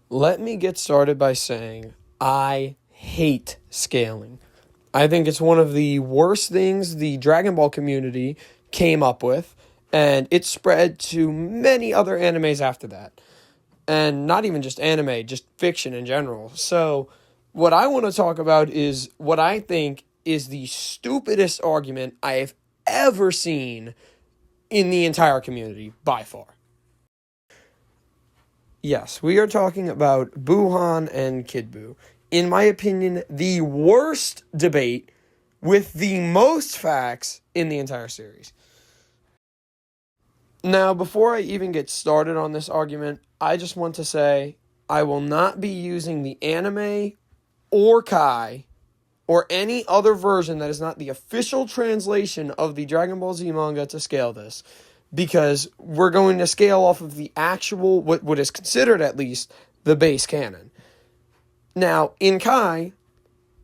Let me get started by saying I hate scaling. I think it's one of the worst things the Dragon Ball community came up with, and it spread to many other animes after that. And not even just anime, just fiction in general. So, what I want to talk about is what I think is the stupidest argument I have ever seen in the entire community, by far. Yes, we are talking about Buhan and Kid Buu. In my opinion, the worst debate with the most facts in the entire series. Now, before I even get started on this argument, I just want to say I will not be using the anime or Kai or any other version that is not the official translation of the Dragon Ball Z manga to scale this, because we're going to scale off of the actual, what is considered at least, the base canon. Now, in Kai,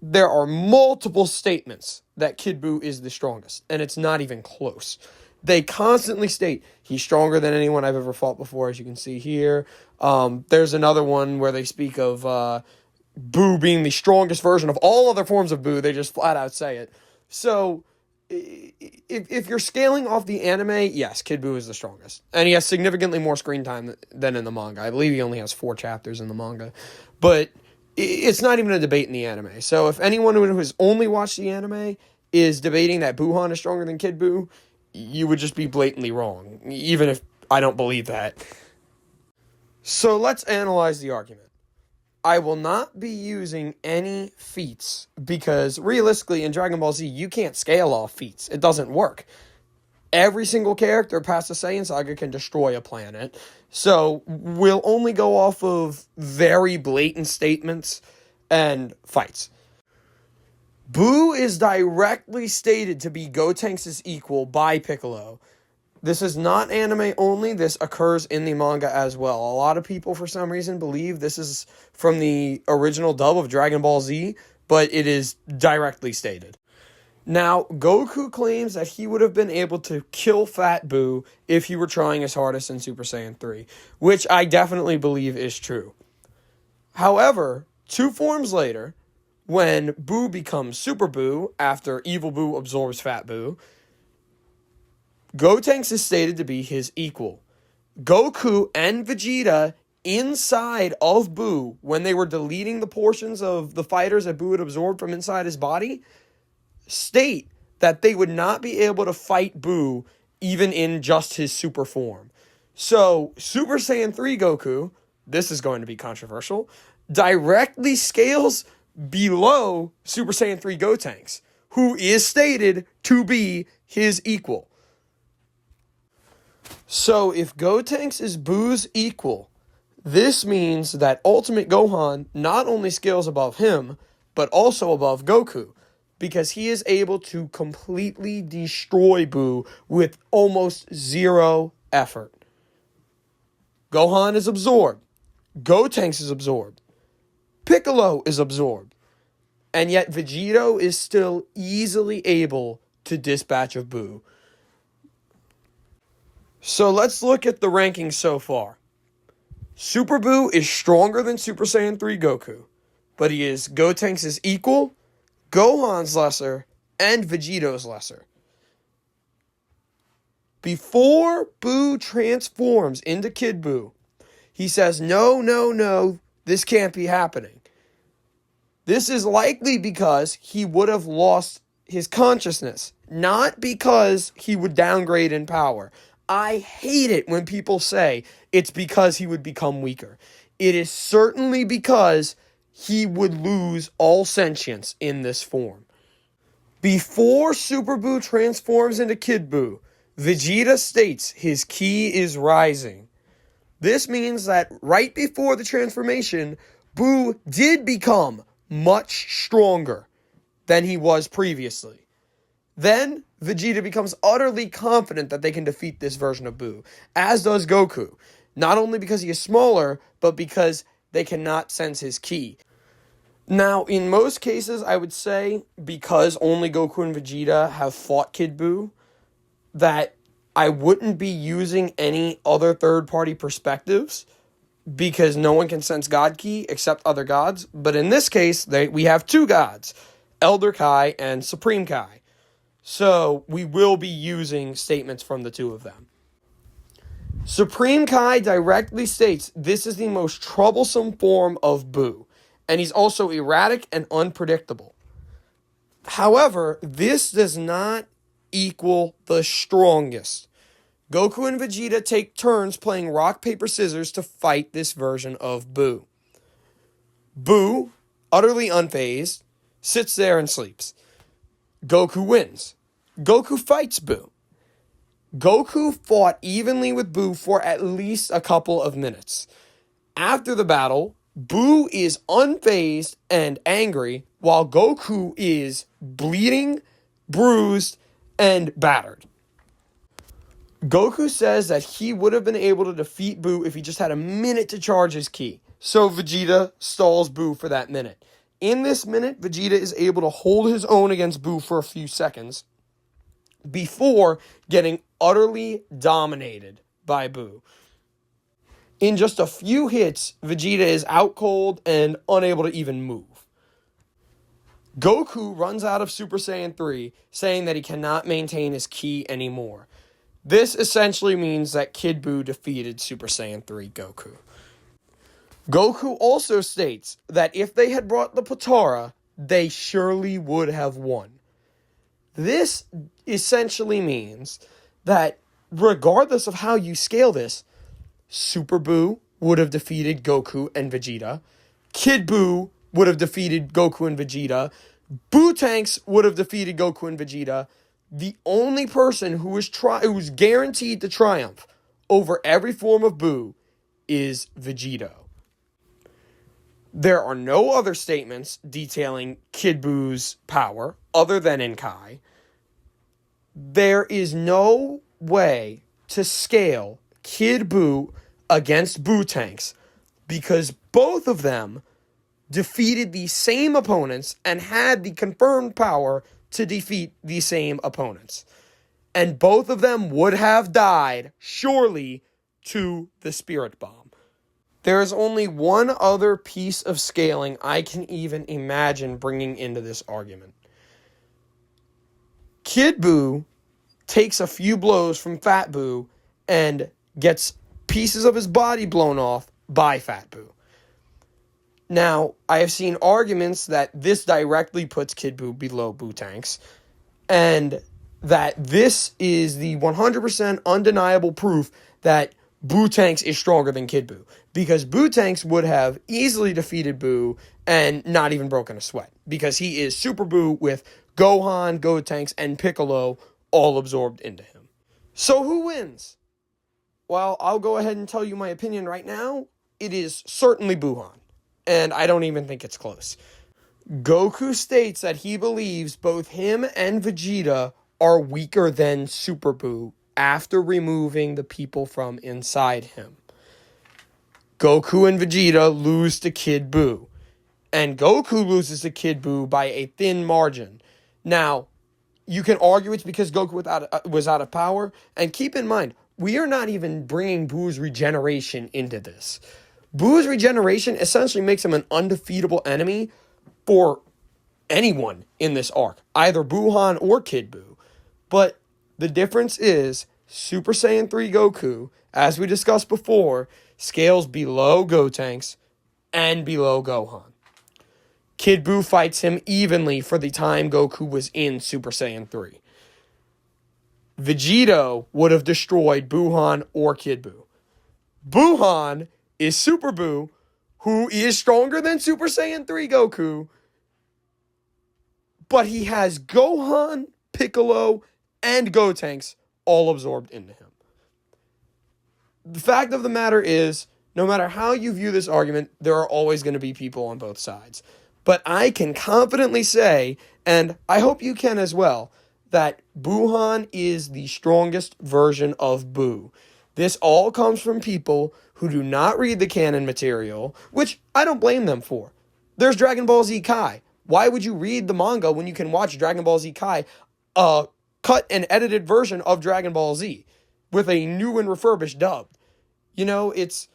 there are multiple statements that Kid Buu is the strongest, and it's not even close. They constantly state he's stronger than anyone I've ever fought before, as you can see here. There's another one where they speak of Buu being the strongest version of all other forms of Buu. They just flat out say it. So, if you're scaling off the anime, yes, Kid Buu is the strongest. And he has significantly more screen time than in the manga. I believe he only has 4 chapters in the manga. But it's not even a debate in the anime. So if anyone who has only watched the anime is debating that Buhan is stronger than Kid Buu, you would just be blatantly wrong, even if I don't believe that. So let's analyze the argument. I will not be using any feats because realistically in Dragon Ball Z, you can't scale off feats. It doesn't work. Every single character past the Saiyan Saga can destroy a planet. So we'll only go off of very blatant statements and fights. Buu is directly stated to be Gotenks' equal by Piccolo. This is not anime only. This occurs in the manga as well. A lot of people, for some reason, believe this is from the original dub of Dragon Ball Z, but it is directly stated. Now, Goku claims that he would have been able to kill Fat Buu if he were trying his hardest in Super Saiyan 3, which I definitely believe is true. However, 2 forms later, when Buu becomes Super Buu after Evil Buu absorbs Fat Buu, Gotenks is stated to be his equal. Goku and Vegeta inside of Buu, when they were deleting the portions of the fighters that Buu had absorbed from inside his body, state that they would not be able to fight Buu even in just his super form. So, Super Saiyan 3 Goku, this is going to be controversial, directly scales below Super Saiyan 3 Gotenks, who is stated to be his equal. So, if Gotenks is Buu's equal, this means that Ultimate Gohan not only scales above him, but also above Goku, because he is able to completely destroy Buu with almost zero effort. Gohan is absorbed. Gotenks is absorbed. Piccolo is absorbed. And yet Vegito is still easily able to dispatch of Buu. So let's look at the rankings so far. Super Buu is stronger than Super Saiyan 3 Goku, but he is Gotenks' equal, Gohan's lesser, and Vegito's lesser. Before Buu transforms into Kid Buu, he says, no, this can't be happening. This is likely because he would have lost his consciousness, not because he would downgrade in power. I hate it when people say it's because he would become weaker. It is certainly because he would lose all sentience in this form. Before Super Buu transforms into Kid Buu, Vegeta states his ki is rising. This means that right before the transformation, Buu did become much stronger than he was previously. Then, Vegeta becomes utterly confident that they can defeat this version of Buu, as does Goku. Not only because he is smaller, but because they cannot sense his ki. Now, in most cases, I would say, because only Goku and Vegeta have fought Kid Buu, that I wouldn't be using any other third-party perspectives. because no one can sense God Ki except other gods. But in this case, we have two gods, Elder Kai and Supreme Kai. So we will be using statements from the two of them. Supreme Kai directly states this is the most troublesome form of Buu, and he's also erratic and unpredictable. However, this does not equal the strongest. Goku and Vegeta take turns playing rock, paper, scissors to fight this version of Buu. Buu, utterly unfazed, sits there and sleeps. Goku wins. Goku fights Buu. Goku fought evenly with Buu for at least a couple of minutes. After the battle, Buu is unfazed and angry, while Goku is bleeding, bruised, and battered. Goku says that he would have been able to defeat Buu if he just had a minute to charge his ki. So Vegeta stalls Buu for that minute. In this minute, Vegeta is able to hold his own against Buu for a few seconds before getting utterly dominated by Buu. In just a few hits, Vegeta is out cold and unable to even move. Goku runs out of Super Saiyan 3, saying that he cannot maintain his ki anymore. This essentially means that Kid Buu defeated Super Saiyan 3 Goku. Goku also states that if they had brought the Potara, they surely would have won. This essentially means that regardless of how you scale this, Super Buu would have defeated Goku and Vegeta. Kid Buu would have defeated Goku and Vegeta. Buu-Tanks would have defeated Goku and Vegeta. The only person who is guaranteed to triumph over every form of Buu is Vegito. There are no other statements detailing Kid Buu's power other than in Kai. There is no way to scale Kid Buu against Buu-Tanks because both of them defeated the same opponents and had the confirmed power to defeat the same opponents. And both of them would have died, surely, to the Spirit Bomb. There is only one other piece of scaling I can even imagine bringing into this argument. Kid Buu takes a few blows from Fat Buu and gets pieces of his body blown off by Fat Buu. Now, I have seen arguments that this directly puts Kid Buu below Buu-Tanks, and that this is the 100% undeniable proof that Buu-Tanks is stronger than Kid Buu, because Buu-Tanks would have easily defeated Buu and not even broken a sweat, because he is Super Buu with Gohan, Gotenks, and Piccolo all absorbed into him. So who wins? Well, I'll go ahead and tell you my opinion right now. It is certainly Buuhan. And I don't even think it's close. Goku states that he believes both him and Vegeta are weaker than Super Buu after removing the people from inside him. Goku and Vegeta lose to Kid Buu. And Goku loses to Kid Buu by a thin margin. Now, you can argue it's because Goku was out of power. And keep in mind, we are not even bringing Buu's regeneration into this. Buu's regeneration essentially makes him an undefeatable enemy for anyone in this arc, either Buuhan or Kid Buu. But the difference is Super Saiyan 3 Goku, as we discussed before, scales below Gotenks and below Gohan. Kid Buu fights him evenly for the time Goku was in Super Saiyan 3. Vegito would have destroyed Buuhan or Kid Buu. Buuhan is Super Buu, who is stronger than Super Saiyan 3 Goku, but he has Gohan, Piccolo, and Gotenks all absorbed into him. The fact of the matter is, no matter how you view this argument, there are always going to be people on both sides. But I can confidently say, and I hope you can as well, that Buuhan is the strongest version of Buu. This all comes from people who do not read the canon material, which I don't blame them for. There's Dragon Ball Z Kai. Why would you read the manga when you can watch Dragon Ball Z Kai, a cut and edited version of Dragon Ball Z with a new and refurbished dub? You know, it's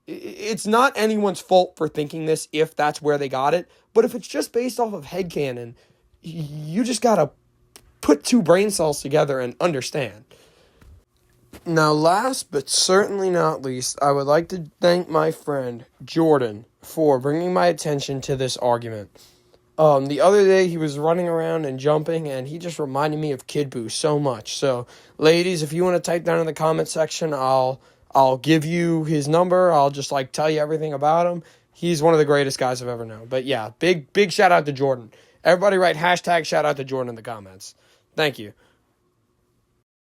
it's not anyone's fault for thinking this if that's where they got it. But if it's just based off of headcanon, you just gotta put two brain cells together and understand. Now, last but certainly not least, I would like to thank my friend Jordan for bringing my attention to this argument. The other day he was running around and jumping, and he just reminded me of Kid Buu so much. So, ladies, if you want to type down in the comment section, I'll give you his number. I'll just tell you everything about him. He's one of the greatest guys I've ever known. But yeah, big shout out to Jordan. Everybody write hashtag shout out to Jordan in the comments. Thank you.